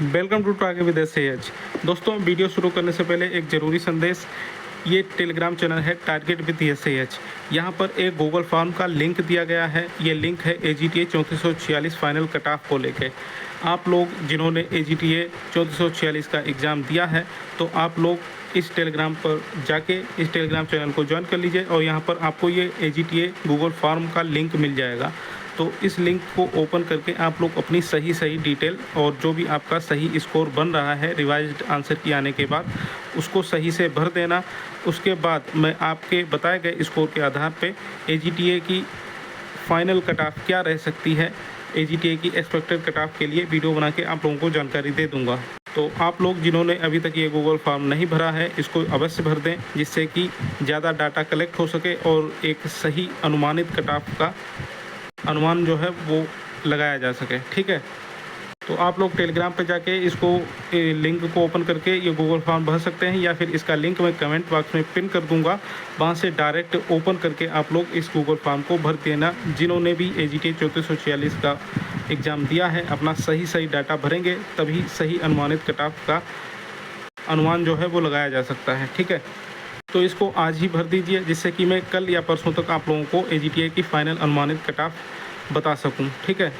Welcome to target with SAH। दोस्तों, video शुरू करने से पहले एक ज़रूरी संदेश। ये टेलीग्राम चैनल है टारगेट विद SAH। यहाँ पर एक गूगल फॉर्म का लिंक दिया गया है। ये लिंक है AGTA 3446 फाइनल कट ऑफ को लेके। आप लोग जिन्होंने AGTA 3446 का एग्ज़ाम दिया है, तो आप लोग इस टेलीग्राम पर जाके इस टेलीग्राम चैनल को ज्वाइन कर लीजिए और यहाँ पर आपको ये AGTA गूगल फॉर्म का लिंक मिल जाएगा। तो इस लिंक को ओपन करके आप लोग अपनी सही डिटेल और जो भी आपका सही स्कोर बन रहा है रिवाइज्ड आंसर की आने के बाद उसको सही से भर देना। उसके बाद मैं आपके बताए गए स्कोर के आधार पे AGTA की फाइनल कट ऑफ क्या रह सकती है, AGTA की एक्सपेक्टेड कट ऑफ के लिए वीडियो बना के आप लोगों को जानकारी दे दूंगा। तो आप लोग जिन्होंने अभी तक ये गूगल फॉर्म नहीं भरा है, इसको अवश्य भर दें, जिससे कि ज़्यादा डाटा कलेक्ट हो सके और एक सही अनुमानित कट ऑफ का अनुमान जो है वो लगाया जा सके। ठीक है, तो आप लोग टेलीग्राम पे जाके इसको लिंक को ओपन करके ये गूगल फॉर्म भर सकते हैं, या फिर इसका लिंक मैं कमेंट बॉक्स में पिन कर दूंगा। वहाँ से डायरेक्ट ओपन करके आप लोग इस गूगल फॉर्म को भर देना। जिन्होंने भी AGTA 3446 का एग्ज़ाम दिया है, अपना सही डाटा भरेंगे, तभी सही अनुमानित कट ऑफ का अनुमान जो है वो लगाया जा सकता है। ठीक है, तो इसको आज ही भर दीजिए, जिससे कि मैं कल या परसों तक आप लोगों को AGTA की फाइनल अनुमानित कट ऑफ बता सकूं। ठीक है,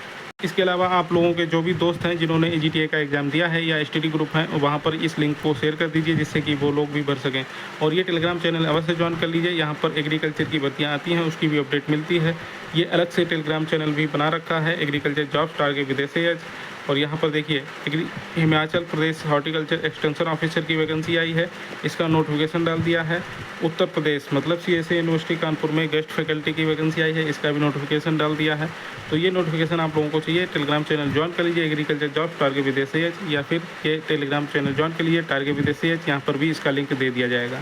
इसके अलावा आप लोगों के जो भी दोस्त हैं जिन्होंने AGTA का एग्ज़ाम दिया है या STD ग्रुप हैं, वहाँ पर इस लिंक को शेयर कर दीजिए, जिससे कि वो लोग भी भर सकें। और ये टेलीग्राम चैनल अवश्य ज्वाइन कर लीजिए। यहाँ पर एग्रीकल्चर की भर्तियाँ आती हैं, उसकी भी अपडेट मिलती है। ये अलग से टेलीग्राम चैनल भी बना रखा है, agriculture jobs target with SAH। और यहाँ पर देखिए Himachal Pradesh horticulture extension officer की वैकेंसी आई है, इसका नोटिफिकेशन डाल दिया है। उत्तर प्रदेश मतलब CSA यूनिवर्सिटी कानपुर में गेस्ट फैकल्टी की वैकेंसी आई है, इसका भी नोटिफिकेशन डाल दिया है। तो ये नोटिफिकेशन आप लोगों को चाहिए, टेलीग्राम चैनल ज्वाइन कर लीजिए agriculture jobs target with SAH, या फिर ये टेलीग्राम चैनल ज्वाइन कर लीजिए टारगेट विद SAH। यहाँ पर भी इसका लिंक दे दिया जाएगा।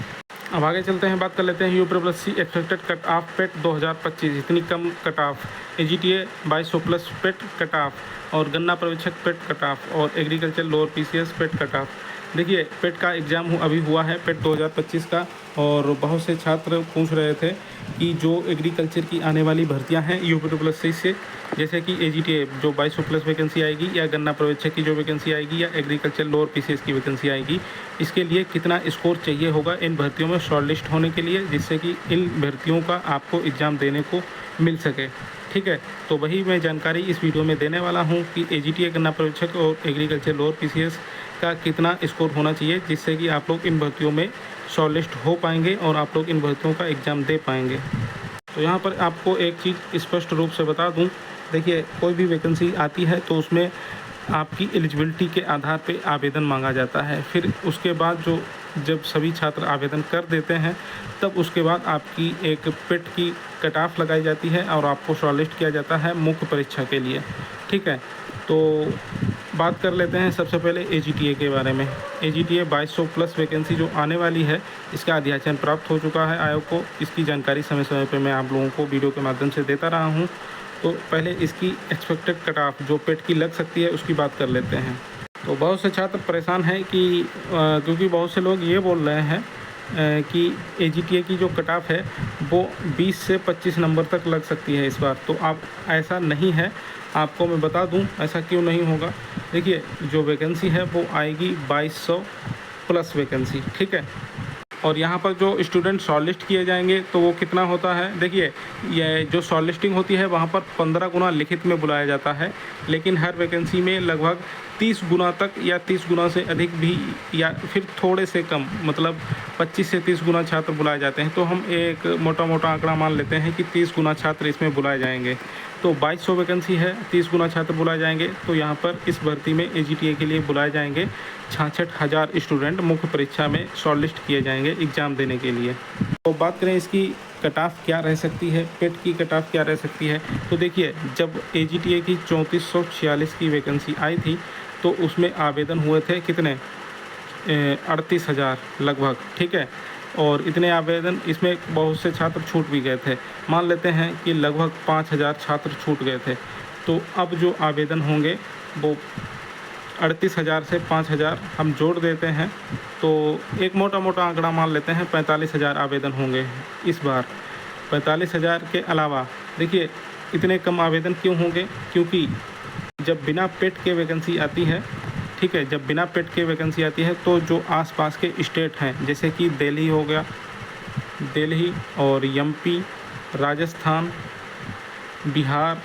अब आगे चलते हैं, बात कर लेते हैं UPSC एक्सपेक्टेड कट ऑफ पेट 2025। इतनी कम कट ऑफ, AGTA 2200+ पेट कट ऑफ, और गन्ना पर्यवेक्षक पेट कट ऑफ, और एग्रीकल्चर लोअर PCS पेट कट ऑफ। देखिए, पेट का एग्ज़ाम अभी हुआ है, पेट 2025 का, और बहुत से छात्र पूछ रहे थे कि जो एग्रीकल्चर की आने वाली भर्तियां हैं UPSC से, जैसे कि AGTA जो 2200+ वैकेंसी आएगी, या गन्ना पर्यवेक्षक की जो वैकेंसी आएगी, या एग्रीकल्चर लोअर PCS की वैकेंसी आएगी, इसके लिए कितना स्कोर चाहिए होगा इन भर्तियों में शॉर्टलिस्ट होने के लिए, जिससे कि इन भर्तियों का आपको एग्ज़ाम देने को मिल सके। ठीक है, तो वही मैं जानकारी इस वीडियो में देने वाला हूं कि AGTA गन्ना पर्यवेक्षक और एग्रीकल्चर लोअर PCS का कितना स्कोर होना चाहिए, जिससे कि आप लोग इन भर्तियों में शॉर्टलिस्ट हो पाएंगे और आप लोग इन भर्तियों का एग्ज़ाम दे पाएंगे। तो यहाँ पर आपको एक चीज़ स्पष्ट रूप से बता दूँ, देखिए, कोई भी वैकेंसी आती है तो उसमें आपकी एलिजिबिलिटी के आधार पे आवेदन मांगा जाता है। फिर उसके बाद जब सभी छात्र आवेदन कर देते हैं, तब उसके बाद आपकी एक पेट की कट ऑफ लगाई जाती है और आपको शॉर्टलिस्ट किया जाता है मुख्य परीक्षा के लिए। ठीक है, तो बात कर लेते हैं सबसे पहले AGTA के बारे में। AGTA 2200+ वैकेंसी जो आने वाली है, इसका अध्याचन प्राप्त हो चुका है आयोग को। इसकी जानकारी समय समय पर मैं आप लोगों को वीडियो के माध्यम से देता रहा हूँ। तो पहले इसकी एक्सपेक्टेड कट ऑफ जो पेट की लग सकती है उसकी बात कर लेते हैं। तो बहुत से छात्र परेशान हैं कि क्योंकि बहुत से लोग ये बोल रहे हैं कि AGTA की जो कट ऑफ है वो 20 से 25 नंबर तक लग सकती है इस बार। तो आप ऐसा नहीं है, आपको मैं बता दूं ऐसा क्यों नहीं होगा। देखिए, जो वैकेंसी है वो आएगी 2200+ वैकेंसी। ठीक है, और यहाँ पर जो स्टूडेंट शॉर्टलिस्ट किए जाएंगे तो वो कितना होता है, देखिए, ये जो शॉर्टलिस्टिंग होती है वहाँ पर 15 गुना लिखित में बुलाया जाता है, लेकिन हर वैकेंसी में लगभग 30 गुना तक या 30 गुना से अधिक भी, या फिर थोड़े से कम, मतलब 25 से 30 गुना छात्र बुलाए जाते हैं। तो हम एक मोटा आंकड़ा मान लेते हैं कि 30 गुना छात्र इसमें बुलाए जाएंगे। तो 2200 वैकेंसी है, 30 गुना छात्र बुलाए जाएंगे। तो यहाँ पर इस भर्ती में AGTA के लिए बुलाए जाएंगे 66,000 स्टूडेंट मुख्य परीक्षा में शॉर्टलिस्ट किए जाएंगे एग्ज़ाम देने के लिए। तो बात करें इसकी कट ऑफ क्या रह सकती है, पेट की कट ऑफ क्या रह सकती है। तो देखिए, जब AGTA की 3446 की वैकेंसी आई थी तो उसमें आवेदन हुए थे कितने, 38,000 लगभग। ठीक है, और इतने आवेदन, इसमें बहुत से छात्र छूट भी गए थे। मान लेते हैं कि लगभग 5,000 छात्र छूट गए थे। तो अब जो आवेदन होंगे वो 38,000 से 5,000 हम जोड़ देते हैं, तो एक मोटा आंकड़ा मान लेते हैं 45,000 आवेदन होंगे इस बार। 45,000 के अलावा देखिए, इतने कम आवेदन क्यों होंगे, क्योंकि जब बिना पेट के वैकेंसी आती है ठीक है। जब बिना पेट के वैकेंसी आती है तो जो आसपास के स्टेट हैं जैसे कि दिल्ली हो गया, दिल्ली और एमपी, राजस्थान, बिहार,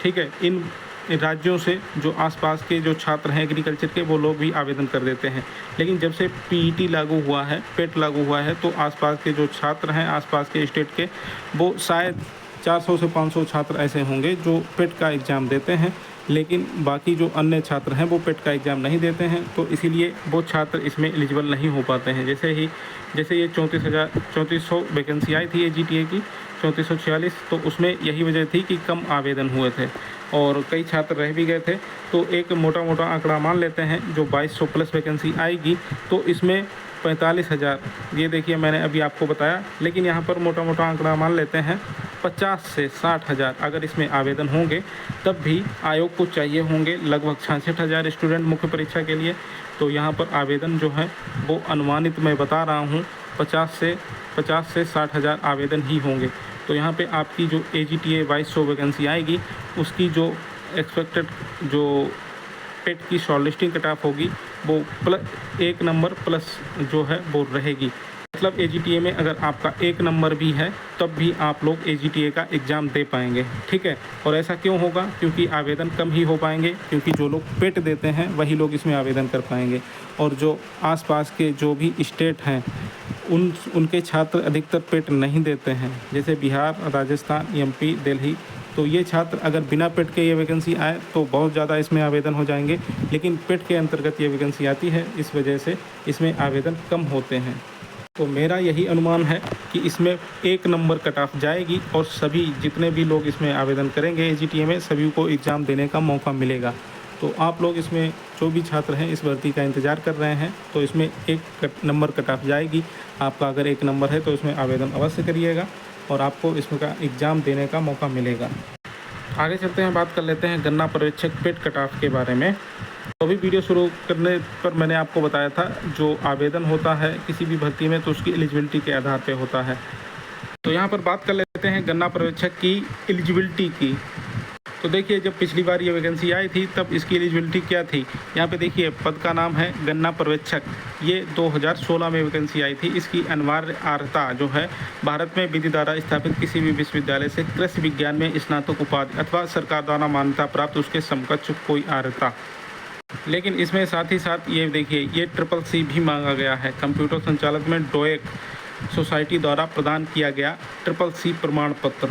ठीक है, इन राज्यों से जो आसपास के जो छात्र हैं एग्रीकल्चर के वो लोग भी आवेदन कर देते हैं। लेकिन जब से पीईटी लागू हुआ है, पेट लागू हुआ है, तो आसपास के जो छात्र हैं आसपास के स्टेट के वो शायद 400 से 500 छात्र ऐसे होंगे जो पेट का एग्ज़ाम देते हैं, लेकिन बाकी जो अन्य छात्र हैं वो पेट का एग्ज़ाम नहीं देते हैं। तो इसीलिए वो छात्र इसमें एलिजिबल नहीं हो पाते हैं। जैसे ये 3400 वैकेंसी आई थी AGTA की 3446, तो उसमें यही वजह थी कि कम आवेदन हुए थे और कई छात्र रह भी गए थे। तो एक मोटा मोटा आंकड़ा मान लेते हैं, जो 2200 प्लस वैकेंसी आएगी तो इसमें 45,000, ये देखिए मैंने अभी आपको बताया, लेकिन यहाँ पर मोटा मोटा आंकड़ा मान लेते हैं 50 से 60,000 अगर इसमें आवेदन होंगे, तब भी आयोग को चाहिए होंगे लगभग 66,000 स्टूडेंट मुख्य परीक्षा के लिए। तो यहाँ पर आवेदन जो है वो अनुमानित मैं बता रहा हूँ 50 से 60,000 आवेदन ही होंगे। तो यहाँ पे आपकी जो AGTA 2200 वैकेंसी आएगी उसकी जो एक्सपेक्टेड जो पेट की शॉर्टलिस्टिंग कट ऑफ होगी वो एक नंबर प्लस जो है वो रहेगी। मतलब AGTA में अगर आपका 1 नंबर भी है तब भी आप लोग AGTA का एग्ज़ाम दे पाएंगे, ठीक है। और ऐसा क्यों होगा? क्योंकि आवेदन कम ही हो पाएंगे, क्योंकि जो लोग पेट देते हैं वही लोग इसमें आवेदन कर पाएंगे। और जो आसपास के जो भी स्टेट हैं उनके छात्र अधिकतर पेट नहीं देते हैं, जैसे बिहार, राजस्थान, MP, दिल्ली। तो ये छात्र अगर बिना पेट के ये वैकेंसी आए तो बहुत ज़्यादा इसमें आवेदन हो जाएंगे, लेकिन पेट के अंतर्गत ये वैकेंसी आती है, इस वजह से इसमें आवेदन कम होते हैं। तो मेरा यही अनुमान है कि इसमें 1 नंबर कट ऑफ जाएगी और सभी जितने भी लोग इसमें आवेदन करेंगे AGTA में सभी को एग्ज़ाम देने का मौका मिलेगा। तो आप लोग इसमें जो भी छात्र हैं इस भर्ती का इंतज़ार कर रहे हैं तो इसमें 1 नंबर कट ऑफ जाएगी। आपका अगर 1 नंबर है तो इसमें आवेदन अवश्य करिएगा और आपको इसमें का एग्ज़ाम देने का मौका मिलेगा। आगे चलते हैं, बात कर लेते हैं गन्ना पर्यवेक्षक पेट कट ऑफ के बारे में। तो अभी वीडियो शुरू करने पर मैंने आपको बताया था जो आवेदन होता है किसी भी भर्ती में तो उसकी एलिजिबिलिटी के आधार पे होता है। तो यहाँ पर बात कर लेते हैं गन्ना पर्यवेक्षक की एलिजिबिलिटी की। तो देखिए जब पिछली बार ये वैकेंसी आई थी तब इसकी एलिजिबिलिटी क्या थी। यहाँ पे देखिए पद का नाम है गन्ना पर्यवेक्षक। ये 2016 में वैकेंसी आई थी। इसकी अनिवार्य अर्हता जो है भारत में विधि द्वारा स्थापित किसी भी विश्वविद्यालय से कृषि विज्ञान में स्नातक उपाधि अथवा सरकार द्वारा मान्यता प्राप्त उसके समकक्ष कोई अर्हता। लेकिन इसमें साथ ही साथ ये देखिए ये CCC भी मांगा गया है। कंप्यूटर संचालक में डोएक सोसाइटी द्वारा प्रदान किया गया CCC प्रमाण पत्र।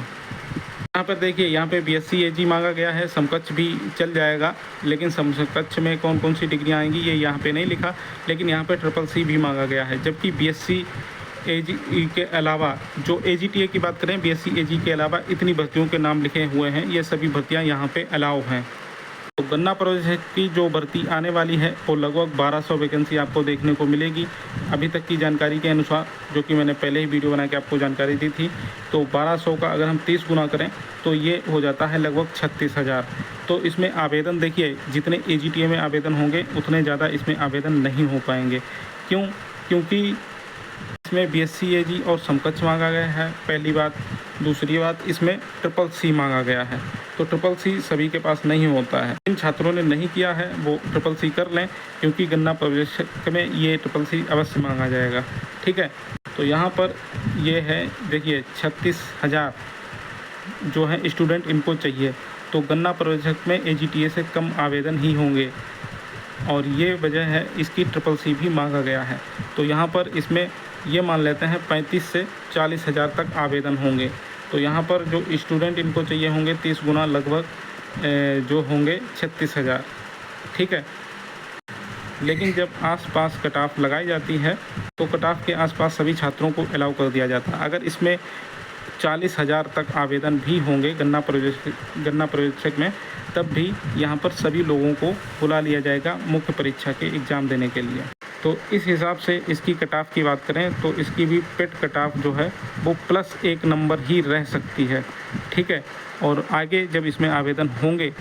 यहाँ पर देखिए यहाँ पे BSc AG मांगा गया है, समकक्ष भी चल जाएगा, लेकिन समकक्ष में कौन कौन सी डिग्रियाँ आएंगी ये यहाँ पे नहीं लिखा, लेकिन यहाँ पे CCC भी मांगा गया है। जबकि BSc AG के अलावा जो AGTA की बात करें, BSc AG के अलावा इतनी भर्तियों के नाम लिखे हुए हैं, ये सभी भर्तियाँ यहाँ पे अलाउ हैं। तो गन्ना पर्यवेक्षक की जो भर्ती आने वाली है वो लगभग 1200 वैकेंसी आपको देखने को मिलेगी। अभी तक की जानकारी के अनुसार, जो कि मैंने पहले ही वीडियो बना के आपको जानकारी दी थी, तो 1200 का अगर हम 30 गुना करें तो ये हो जाता है लगभग 36,000। तो इसमें आवेदन देखिए जितने AGTA में आवेदन होंगे उतने ज़्यादा इसमें आवेदन नहीं हो पाएंगे। क्योंकि इसमें BSc AG और समकक्ष मांगा गया है, पहली बात। दूसरी बात, इसमें CCC मांगा गया है, तो CCC सभी के पास नहीं होता है। इन छात्रों ने नहीं किया है वो CCC कर लें, क्योंकि गन्ना पर्यवेक्षक में ये CCC अवश्य मांगा जाएगा, ठीक है। तो यहाँ पर ये है देखिए 36,000 जो है स्टूडेंट इनको चाहिए। तो गन्ना पर्यवेक्षक में AGTA से कम आवेदन ही होंगे और ये वजह है इसकी CCC भी मांगा गया है। तो यहाँ पर इसमें ये मान लेते हैं 35 से 40,000 तक आवेदन होंगे। तो यहाँ पर जो स्टूडेंट इनको चाहिए होंगे 30 गुना लगभग जो होंगे 36,000, ठीक है। लेकिन जब आसपास कट ऑफ लगाई जाती है तो कट ऑफ के आसपास सभी छात्रों को अलाउ कर दिया जाता है। अगर इसमें 40,000 तक आवेदन भी होंगे गन्ना पर्यवेक्षक में, तब भी यहाँ पर सभी लोगों को बुला लिया जाएगा मुख्य परीक्षा के एग्ज़ाम देने के लिए। तो इस हिसाब से इसकी कट ऑफ की बात करें तो इसकी भी पेट कट ऑफ जो है वो +1 नंबर ही रह सकती है, ठीक है। और आगे जब इसमें आवेदन होंगे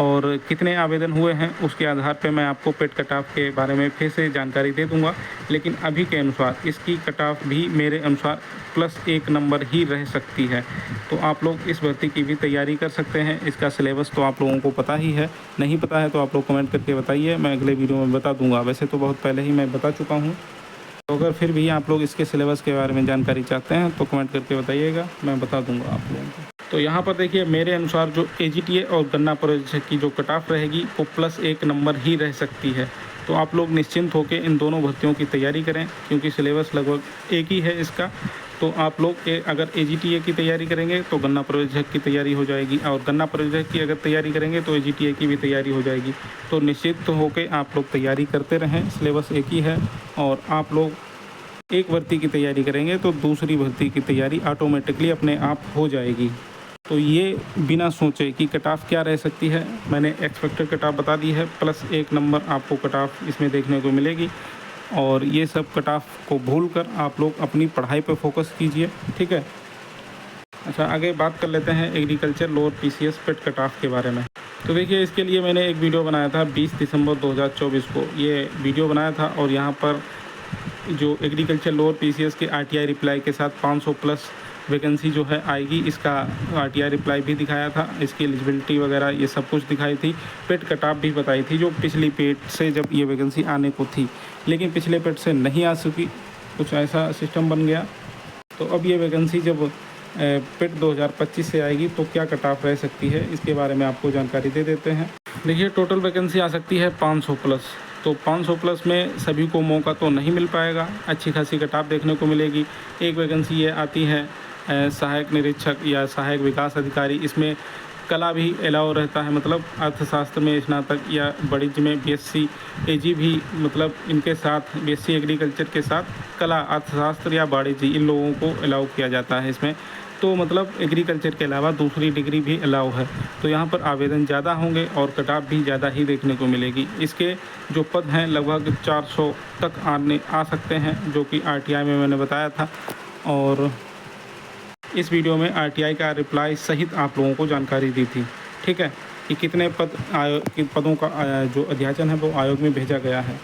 और कितने आवेदन हुए हैं उसके आधार पर मैं आपको पेट कट ऑफ के बारे में फिर से जानकारी दे दूंगा। लेकिन अभी के अनुसार इसकी कट ऑफ भी मेरे अनुसार +1 नंबर ही रह सकती है। तो आप लोग इस भर्ती की भी तैयारी कर सकते हैं। इसका सिलेबस तो आप लोगों को पता ही है, नहीं पता है तो आप लोग कमेंट करके बताइए, मैं अगले वीडियो में बता दूंगा। वैसे तो बहुत पहले ही मैं बता चुका हूँ, तो अगर फिर भी आप लोग इसके सिलेबस के बारे में जानकारी चाहते हैं तो कमेंट करके बताइएगा, मैं बता दूंगा आप लोगों को। तो यहाँ पर देखिए मेरे अनुसार जो AGTA और गन्ना पर्यवेक्षक की जो कट ऑफ रहेगी वो +1 नंबर ही रह सकती है। तो आप लोग निश्चिंत होकर इन दोनों भर्तियों की तैयारी करें, क्योंकि सिलेबस लगभग एक ही है इसका। तो आप लोग अगर AGTA की तैयारी करेंगे तो गन्ना पर्यवेक्षक की तैयारी हो जाएगी, और गन्ना पर्यवेक्षक की अगर तैयारी करेंगे तो AGTA की भी तैयारी हो जाएगी। तो निश्चित होकर आप लोग तैयारी करते रहें, सिलेबस एक ही है। और आप लोग एक भर्ती की तैयारी करेंगे तो दूसरी भर्ती की तैयारी ऑटोमेटिकली अपने आप हो जाएगी। तो ये बिना सोचे कि कट ऑफ क्या रह सकती है, मैंने एक्सपेक्टेड कट ऑफ बता दी है। +1 नंबर आपको कट ऑफ इसमें देखने को मिलेगी। और ये सब कट ऑफ को भूलकर आप लोग अपनी पढ़ाई पर फोकस कीजिए, ठीक है। अच्छा, आगे बात कर लेते हैं एग्रीकल्चर लोअर PCS पेट कट ऑफ के बारे में। तो देखिए इसके लिए मैंने एक वीडियो बनाया था 20 दिसंबर 2024 को, ये वीडियो बनाया था। और यहाँ पर जो एग्रीकल्चर लोअर PCS के RTI रिप्लाई के साथ 500+ वैकेंसी जो है आएगी, इसका RTI रिप्लाई भी दिखाया था, इसकी एलिजिबिलिटी वगैरह ये सब कुछ दिखाई थी। पेट कट ऑफ भी बताई थी, जो पिछली पेट से जब ये वैकेंसी आने को थी, लेकिन पिछले पेट से नहीं आ सकी, कुछ ऐसा सिस्टम बन गया। तो अब ये वैकेंसी जब पेट 2025 से आएगी तो क्या कट ऑफ रह सकती है, इसके बारे में आपको जानकारी दे देते हैं। देखिए टोटल वैकेंसी आ सकती है 500+। तो 500+ में सभी को मौका तो नहीं मिल पाएगा, अच्छी खासी कट ऑफ देखने को मिलेगी। एक वैकेंसी ये आती है सहायक निरीक्षक या सहायक विकास अधिकारी, इसमें कला भी अलाउ रहता है, मतलब अर्थशास्त्र में स्नातक या वाणिज्य में BSc AG भी, मतलब इनके साथ BSc एग्रीकल्चर के साथ कला, अर्थशास्त्र या वाणिज्य इन लोगों को अलाउ किया जाता है इसमें। तो मतलब एग्रीकल्चर के अलावा दूसरी डिग्री भी अलाउ है। तो यहाँ पर आवेदन ज़्यादा होंगे और कट ऑफ भी ज़्यादा ही देखने को मिलेगी। इसके जो पद हैं लगभग 400 तक आ सकते हैं, जो कि RTI में मैंने बताया था। और इस वीडियो में RTI का रिप्लाई सहित आप लोगों को जानकारी दी थी, ठीक है, कि कितने पदों का जो अध्याचन है वो आयोग में भेजा गया है।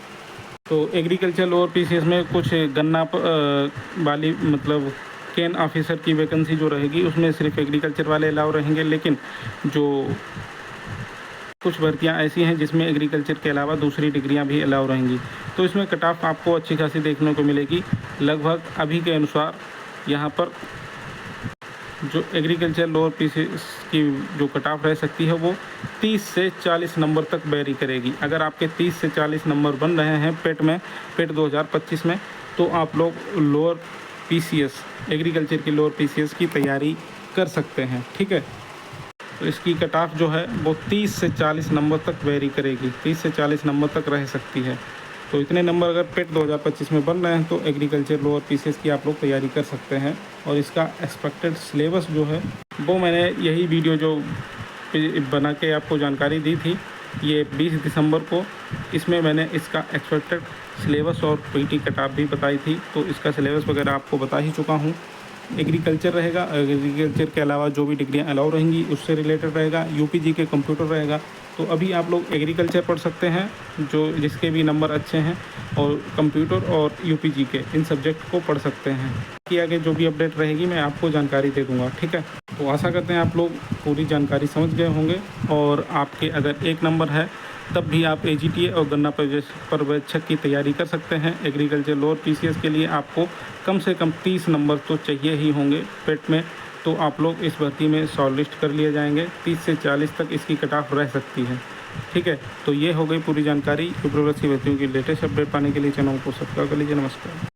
तो एग्रीकल्चर लोअर PCS में कुछ गन्ना वाली, मतलब केन ऑफिसर की वैकेंसी जो रहेगी उसमें सिर्फ एग्रीकल्चर वाले अलाउ रहेंगे। लेकिन जो कुछ भर्तियां ऐसी हैं जिसमें एग्रीकल्चर के अलावा दूसरी डिग्रियां भी अलाउ रहेंगी। तो इसमें कट ऑफ आपको अच्छी खासी देखने को मिलेगी। लगभग अभी के अनुसार यहाँ पर जो एग्रीकल्चर लोअर PCS की जो कट ऑफ रह सकती है वो 30 से 40 नंबर तक वेरी करेगी। अगर आपके 30 से 40 नंबर बन रहे हैं पेट 2025 में, तो आप लोग लोअर PCS एग्रीकल्चर की लोअर PCS की तैयारी कर सकते हैं, ठीक है। तो इसकी कट ऑफ जो है वो 30 से 40 नंबर तक वेरी करेगी, 30 से 40 नंबर तक रह सकती है। तो इतने नंबर अगर पेट 2025 में बन रहे हैं तो एग्रीकल्चर लोअर PCS की आप लोग तैयारी कर सकते हैं। और इसका एक्सपेक्टेड सिलेबस जो है वो मैंने यही वीडियो जो बना के आपको जानकारी दी थी, ये 20 दिसंबर को, इसमें मैंने इसका एक्सपेक्टेड सिलेबस और PT कट ऑफ भी बताई थी। तो इसका सिलेबस वगैरह आपको बता ही चुका हूँ। एग्रीकल्चर रहेगा, एग्रीकल्चर के अलावा जो भी डिग्रियां अलाउ रहेंगी उससे रिलेटेड रहेगा। UPG के कंप्यूटर रहेगा। तो अभी आप लोग एग्रीकल्चर पढ़ सकते हैं जो जिसके भी नंबर अच्छे हैं, और कंप्यूटर और UPG के इन सब्जेक्ट को पढ़ सकते हैं। कि आगे जो भी अपडेट रहेगी मैं आपको जानकारी दे दूंगा, ठीक है। तो आशा करते हैं आप लोग पूरी जानकारी समझ गए होंगे। और आपके अगर 1 नंबर है तब भी आप AGTA और गन्ना पर्यवेक्षक की तैयारी कर सकते हैं। एग्रीकल्चर लोअर PCS के लिए आपको कम से कम 30 नंबर तो चाहिए ही होंगे पेट में। तो आप लोग इस भर्ती में शॉर्ट लिस्ट कर लिए जाएंगे। 30 से 40 तक इसकी कट ऑफ रह सकती है, ठीक है। तो ये हो गई पूरी जानकारी। यूपी की भर्तियों की लेटेस्ट अपडेट पाने के लिए चैनल को सब्सक्राइब कर लीजिए। नमस्कार।